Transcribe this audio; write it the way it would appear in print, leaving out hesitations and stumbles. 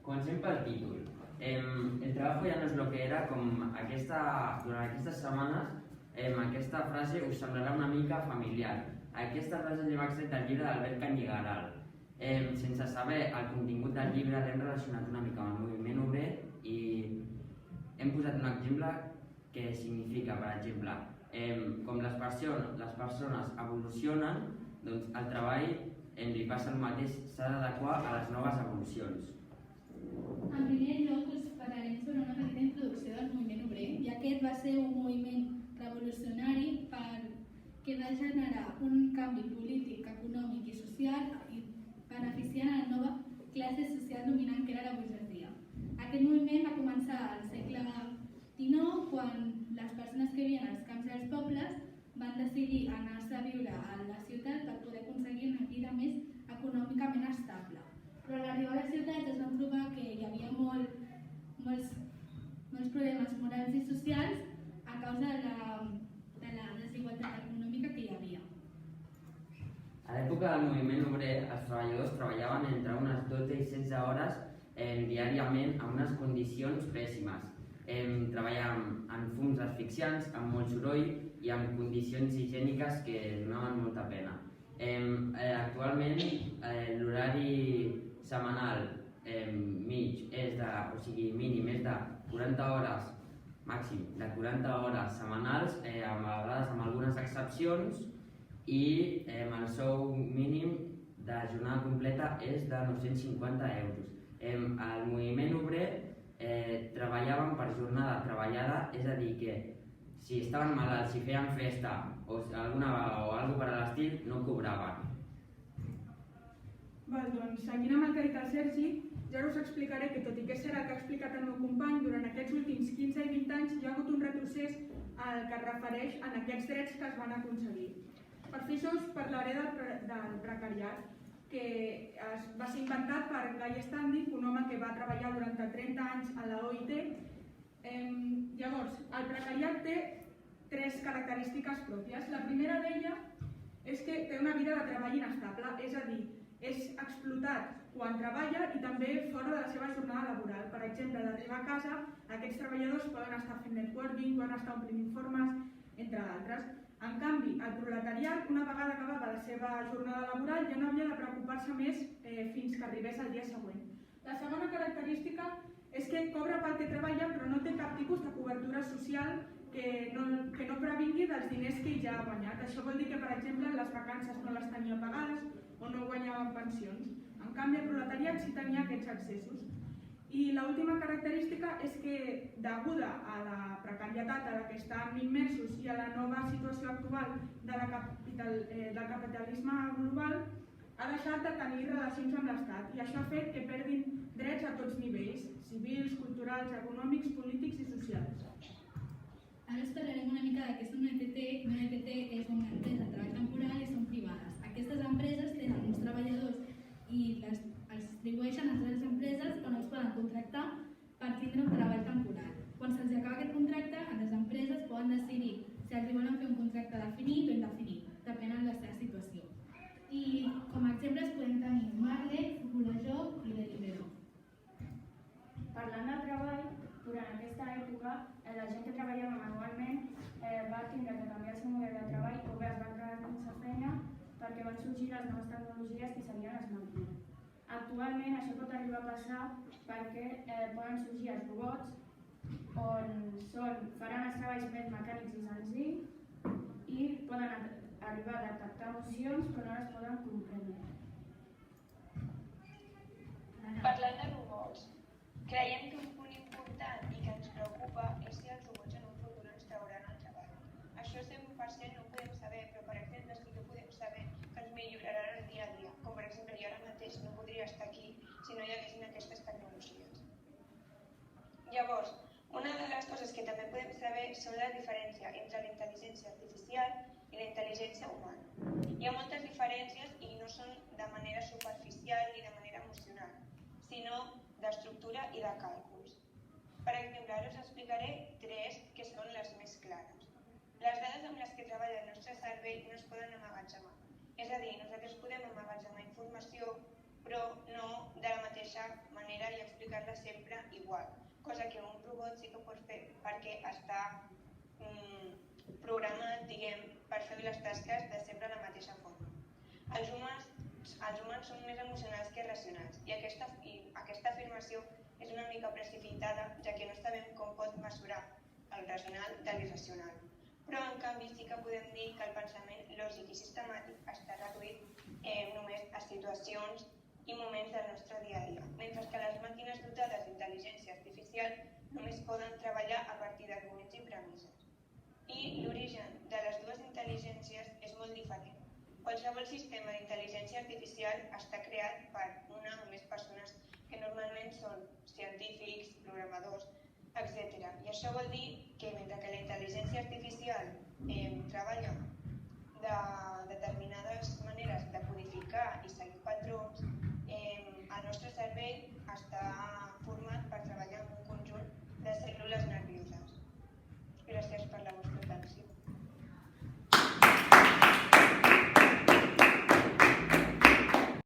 Comencem pel títol. El trabajo ya no es lo que era, durant aquestes setmanes aquesta frase us semblarà una mica familiar. Aquesta frase lleva extret del llibre d'Albert Canyigaral. Sense saber el contingut del llibre l'hem relacionat una mica amb el moviment obrer i hem posat un exemple que significa, per exemple, com les persones evolucionen, doncs el treball li passa el mateix, s'ha d'adequar a les noves evolucions. En primer lloc, us parlarem sobre una petita introducció del moviment obrer, i aquest va ser un moviment revolucionari que va generar un canvi polític, econòmic i social i beneficiant a la nova classe social dominant que era la burgesia. Aquest moviment va començar al segle XIX, quan les persones que vivien als camps i als pobles van decidir anar-se a viure a la ciutat per poder aconseguir una vida més econòmicament estable. Però a l'arribar a les ciutats es van trobar que hi havia molts problemes morals i socials a causa de la desigualtat econòmica que hi havia. A l'època del moviment obrer, els treballadors treballaven entre unes 12 i 16 hores diàriament en unes condicions pèssimes. Treballàvem en fums asfixiants, amb molt soroll i amb condicions higièniques que donaven molta pena. Actualment, l'horari setmanal mínim és de 40 hores, màxim de 40 hores setmanals, a vegades amb algunes excepcions, i el sou mínim de jornada completa és de 950 euros. El moviment obrer treballaven per jornada treballada, és a dir, que si estaven malalts, si feien festa o alguna vaga o alguna cosa per a l'estil, no cobraven. Doncs seguint amb el que ha dit el Sergi, ja us explicaré que, tot i que és cert el que ha explicat el meu company, durant aquests últims 15 i 20 anys hi ha hagut un retrocés al que es refereix en aquests drets que es van aconseguir. Per fi us parlaré del precariat, que va ser inventat per Guy Standing, un home que va treballar durant 30 anys a la OIT. Llavors, el precariat té 3 característiques pròpies. La primera d'ella és que té una vida de treball inestable, és a dir, és explotat quan treballa i també fora de la seva jornada laboral. Per exemple, a l'arribar a casa, aquests treballadors poden estar fent networking, poden estar omplint informes, entre d'altres. En canvi, el proletariat, una vegada acabada la seva jornada laboral, ja no havia de preocupar-se més fins que arribés el dia següent. La segona característica és que cobra pel que treballa, però no té cap tipus de cobertura social que no previngui dels diners que ja ha guanyat. Això vol dir que, per exemple, les vacances no les tenia pagades o no guanyaven pensions. En canvi, el proletariat sí tenia aquests accessos. I l'última característica és que, deguda a la precarietat a la que estan immersos i a la nova situació actual del capitalisme global, ha deixat de tenir relacions amb l'Estat i això ha fet que perdin drets a tots nivells, civils, culturals, econòmics, polítics i socials. Ara us parlarem una mica de què és una ETT. Una ETT és una empresa de treball temporal i són privades. Aquestes empreses tenen uns treballadors i els distribueixen a altres empreses on els poden contractar per tindre un treball temporal. Quan se'ls acaba aquest contracte, les empreses poden decidir si els volen fer un contracte definit o indefinit, depenent de la seva situació. I com a exemples podem tenir Marley, Futbolejó i Deliveroo. Parlant del treball, durant aquesta època, la gent que treballava manualment va tindre que canviar el seu model de treball o bé es van quedar sense feina perquè van sorgir les noves tecnologies que serien les màquines. Actualment això pot arribar a passar perquè poden sorgir els robots on faran els treballs més mecànics i senzills i poden arribar a detectar emocions però no les poden comprendre. Parlant de robots, creiem que un punt important i que ens preocupa és si els robots en un futur ens trauran el treball. Això 100% no ho podem saber, però per exemple sí que podem saber que ens milloraran el dia a dia. Com per exemple jo ara mateix no podria estar aquí si no hi haguessin aquestes tecnologies. Llavors, una de les coses que també podem saber són la diferència entre la intel·ligència artificial i la intel·ligència humana. Hi ha moltes diferències i no són de manera superficial ni de manera emocional, sinó d'estructura i de càlculs. Per exemple, ara us explicaré 3 que són les més clares. Les dades amb les que treballa el nostre cervell no es poden emmagatzemar. És a dir, nosaltres podem emmagatzemar informació, però no de la mateixa manera i explicar explicar-la sempre igual, cosa que un robot sí que pot fer perquè està programat, per fer les tasques de sempre de la mateixa forma. Els humans són més emocionals que racionals i aquesta afirmació és una mica precipitada, ja que no sabem com pot mesurar el racional de l'irracional. Però, en canvi, sí que podem dir que el pensament lògic i sistemàtic està reduït només a situacions i moments del nostre dia a dia, mentre que les màquines dotades d'intel·ligència artificial només poden treballar a partir d'arguments i premisses. I l'origen de les dues intel·ligències és molt diferent. Qualsevol sistema d'intel·ligència artificial està creat per una o més persones que normalment són científics, programadors, etc. I això vol dir que mentre que la intel·ligència artificial treballa de determinada